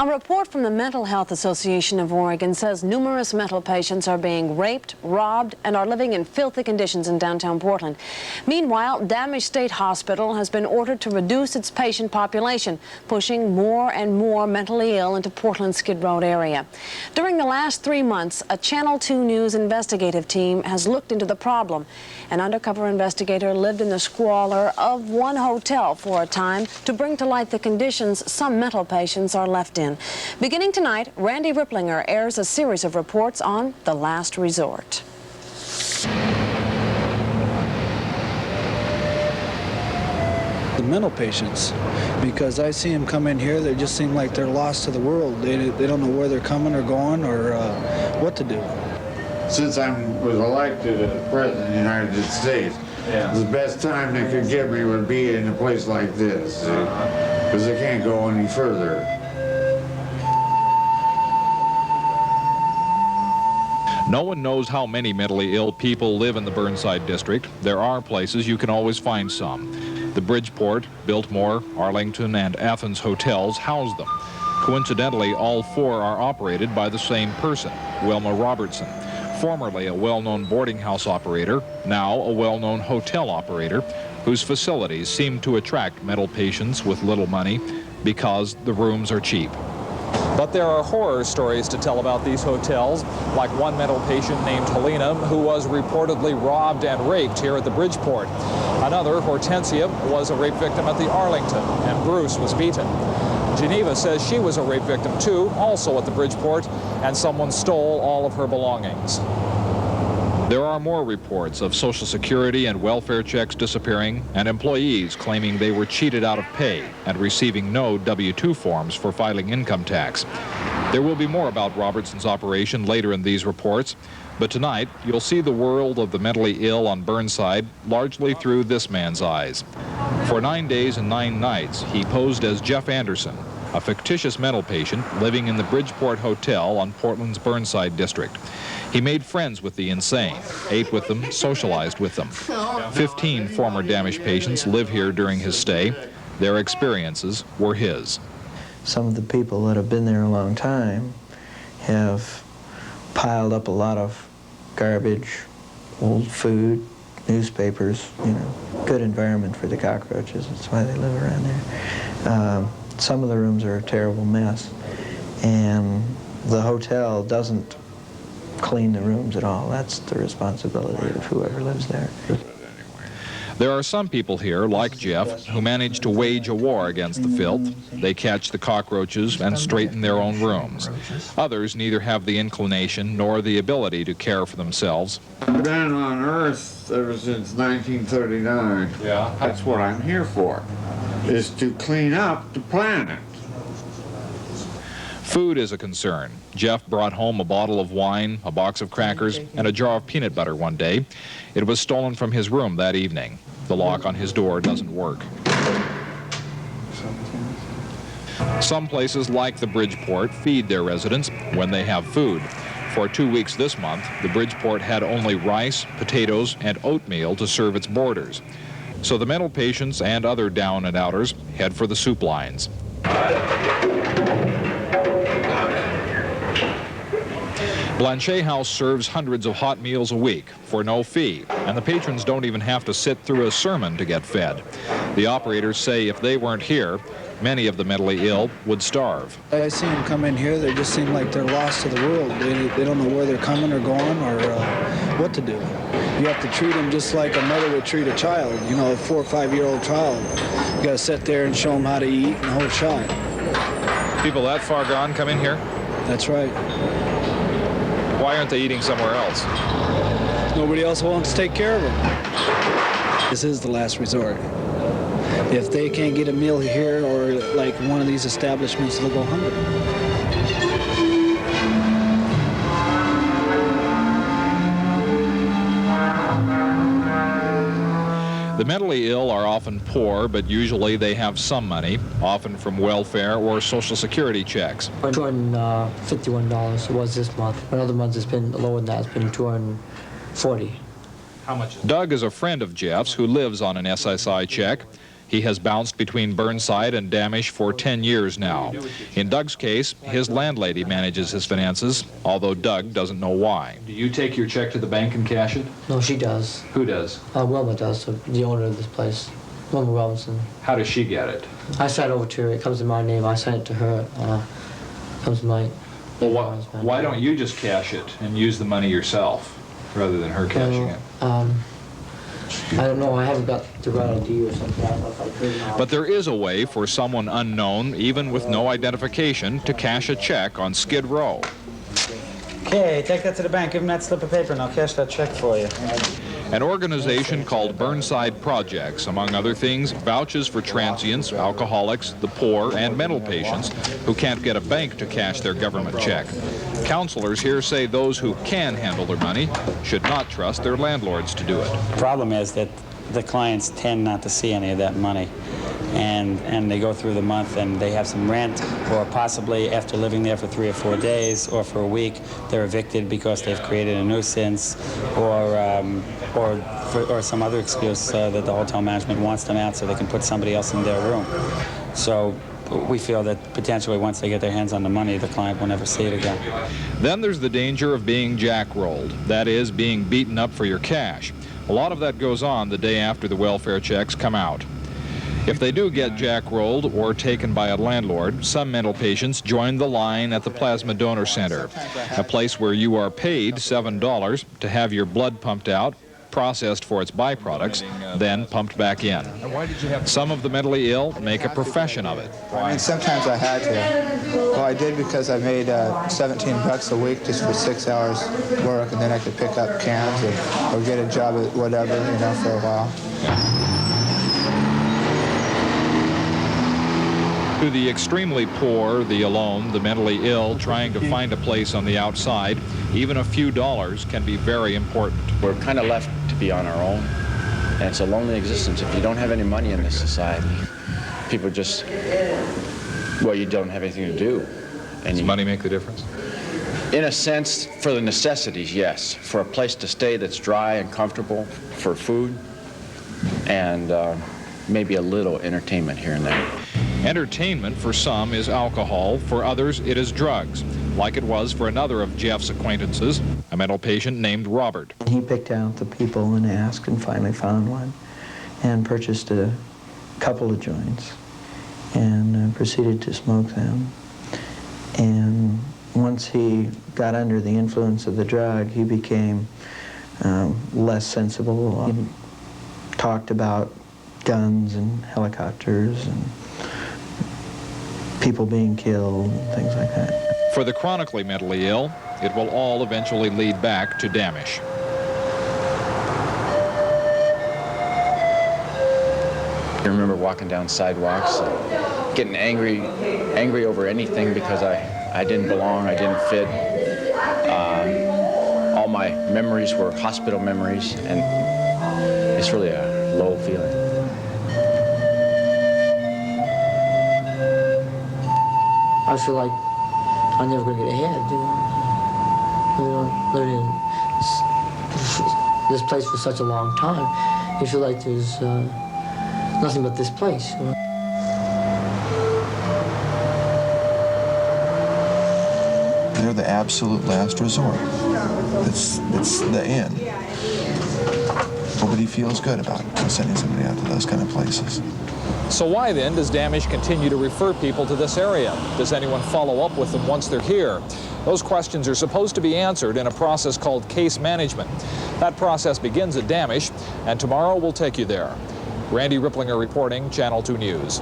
A report from the Mental Health Association of Oregon says numerous mental patients are being raped, robbed, and are living in filthy conditions in downtown Portland. Meanwhile, Damage State Hospital has been ordered to reduce its patient population, pushing more and more mentally ill into Portland's Skid Row area. During the last 3 months, a Channel 2 News investigative team has looked into the problem. An undercover investigator lived in the squalor of one hotel for a time to bring to light the conditions some mental patients are left in. Beginning tonight, Randy Ripplinger airs a series of reports on The Last Resort. The mental patients, because I see them come in here, they just seem like they're lost to the world. They don't know where they're coming or going or what to do. Since I was elected as President of the United States, the best time they could give me would be in a place like this, because they can't go any further. No one knows how many mentally ill people live in the Burnside district. There are places you can always find some. The Bridgeport, Biltmore, Arlington, and Athens hotels house them. Coincidentally, all 4 are operated by the same person, Wilma Robertson, formerly a well-known boarding house operator, now a well-known hotel operator, whose facilities seem to attract mental patients with little money because the rooms are cheap. But there are horror stories to tell about these hotels, like one mental patient named Helena who was reportedly robbed and raped here at the Bridgeport. Another, Hortensia, was a rape victim at the Arlington, and Bruce was beaten. Geneva says she was a rape victim too, also at the Bridgeport, and someone stole all of her belongings. There are more reports of Social Security and welfare checks disappearing and employees claiming they were cheated out of pay and receiving no W-2 forms for filing income tax. There will be more about Robertson's operation later in these reports, but tonight you'll see the world of the mentally ill on Burnside largely through this man's eyes. For 9 days and 9 nights, he posed as Jeff Anderson, a fictitious mental patient living in the Bridgeport Hotel on Portland's Burnside district. He made friends with the insane, ate with them, socialized with them. 15 former damaged patients live here during his stay. Their experiences were his. Some of the people that have been there a long time have piled up a lot of garbage, old food, newspapers, good environment for the cockroaches. That's why they live around there. Some of the rooms are a terrible mess, and the hotel doesn't clean the rooms at all. That's the responsibility of whoever lives there. There are some people here, like Jeff, who manage to wage a war against the filth. They catch the cockroaches and straighten their own rooms. Others neither have the inclination nor the ability to care for themselves. I've been on Earth ever since 1939. Yeah. That's what I'm here for, is to clean up the planet. Food is a concern. Jeff brought home a bottle of wine, a box of crackers, and a jar of peanut butter one day. It was stolen from his room that evening. The lock on his door doesn't work. Some places like the Bridgeport feed their residents when they have food. For 2 weeks this month, the Bridgeport had only rice, potatoes, and oatmeal to serve its boarders. So the mental patients and other down and outers head for the soup lines. Blanchet House serves hundreds of hot meals a week for no fee, and the patrons don't even have to sit through a sermon to get fed. The operators say if they weren't here, many of the mentally ill would starve. I see them come in here, they just seem like they're lost to the world. They don't know where they're coming or going or what to do. You have to treat them just like a mother would treat a child, a 4 or 5-year-old child. You got to sit there and show them how to eat and the whole shot. People that far gone come in here? That's right. Why aren't they eating somewhere else? Nobody else wants to take care of them. This is the last resort. If they can't get a meal here or like one of these establishments, they'll go hungry. The mentally ill are often poor, but usually they have some money, often from welfare or Social Security checks. $251 was this month. But other months it's been lower than that. It's been $240. How much? Doug is a friend of Jeff's who lives on an SSI check. He has bounced between Burnside and Damisch for 10 years now. In Doug's case, his landlady manages his finances, although Doug doesn't know why. Do you take your check to the bank and cash it? No, she does. Who does? Wilma does, the owner of this place. Wilma Robinson. How does she get it? I sent it over to her. It comes in my name. I sent it to her. Comes in my... Well, why don't you just cash it and use the money yourself rather than her cashing it? I don't know. I haven't got the right ID or something. I don't know if I could now. But there is a way for someone unknown, even with no identification, to cash a check on Skid Row. Okay, take that to the bank. Give them that slip of paper and I'll cash that check for you. An organization called Burnside Projects, among other things, vouches for transients, alcoholics, the poor, and mental patients who can't get a bank to cash their government check. Counselors here say those who can handle their money should not trust their landlords to do it. The problem is that the clients tend not to see any of that money. And they go through the month and they have some rent, or possibly after living there for 3 or 4 days or for a week, they're evicted because they've created a nuisance, or some other excuse that the hotel management wants them out so they can put somebody else in their room. So we feel that potentially once they get their hands on the money, the client will never see it again. Then there's the danger of being jackrolled, that is, being beaten up for your cash. A lot of that goes on the day after the welfare checks come out. If they do get jackrolled or taken by a landlord, some mental patients join the line at the Plasma Donor Center, a place where you are paid $7 to have your blood pumped out, processed for its byproducts, then pumped back in. Some of the mentally ill make a profession of it. I mean, sometimes I had to. Well, I did because I made $17 a week just for 6 hours work, and then I could pick up cans or get a job at whatever, you know, for a while. To the extremely poor, the alone, the mentally ill, trying to find a place on the outside, even a few dollars can be very important. We're kind of left to be on our own, and it's a lonely existence. If you don't have any money in this society, people just, well, you don't have anything to do. And Does money make the difference? In a sense, for the necessities, yes. For a place to stay that's dry and comfortable, for food, and maybe a little entertainment here and there. Entertainment for some is alcohol, for others it is drugs, like it was for another of Jeff's acquaintances, a mental patient named Robert. He picked out the people and asked and finally found one and purchased a couple of joints and proceeded to smoke them. And once he got under the influence of the drug, he became less sensible. He talked about guns and helicopters and people being killed and things like that. For the chronically mentally ill, it will all eventually lead back to Damisch. I remember walking down sidewalks, getting angry over anything because I didn't belong, I didn't fit. All my memories were hospital memories, and it's really a low feeling. I feel like I'm never going to get ahead, you know. Living in this place for such a long time, you feel like there's nothing but this place. You know? They're the absolute last resort. It's the end. Nobody feels good about sending somebody out to those kind of places. So why then does Damisch continue to refer people to this area? Does anyone follow up with them once they're here? Those questions are supposed to be answered in a process called case management. That process begins at Damisch, and tomorrow we'll take you there. Randy Ripplinger reporting, Channel 2 News.